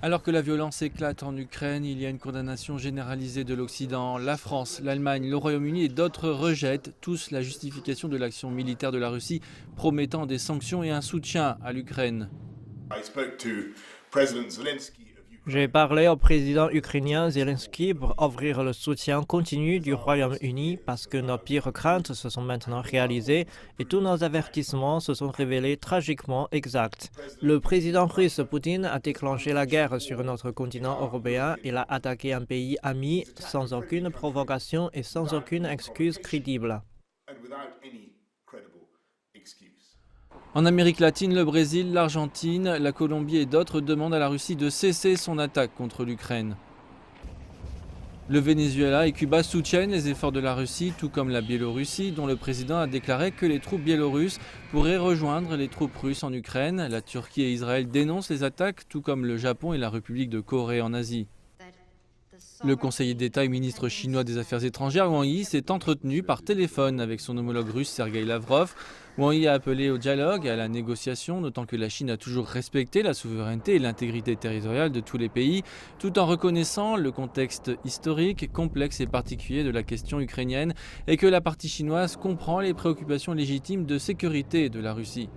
Alors que la violence éclate en Ukraine, il y a une condamnation généralisée de l'Occident. La France, l'Allemagne, le Royaume-Uni et d'autres rejettent tous la justification de l'action militaire de la Russie, promettant des sanctions et un soutien à l'Ukraine. J'ai parlé au président ukrainien Zelensky pour offrir le soutien continu du Royaume-Uni parce que nos pires craintes se sont maintenant réalisées et tous nos avertissements se sont révélés tragiquement exacts. Le président russe Poutine a déclenché la guerre sur notre continent européen. Il a attaqué un pays ami sans aucune provocation et sans aucune excuse crédible. En Amérique latine, le Brésil, l'Argentine, la Colombie et d'autres demandent à la Russie de cesser son attaque contre l'Ukraine. Le Venezuela et Cuba soutiennent les efforts de la Russie, tout comme la Biélorussie, dont le président a déclaré que les troupes biélorusses pourraient rejoindre les troupes russes en Ukraine. La Turquie et Israël dénoncent les attaques, tout comme le Japon et la République de Corée en Asie. Le conseiller d'État et ministre chinois des Affaires étrangères, Wang Yi, s'est entretenu par téléphone avec son homologue russe Sergueï Lavrov. Wang Yi a appelé au dialogue et à la négociation, notant que la Chine a toujours respecté la souveraineté et l'intégrité territoriale de tous les pays, tout en reconnaissant le contexte historique, complexe et particulier de la question ukrainienne et que la partie chinoise comprend les préoccupations légitimes de sécurité de la Russie.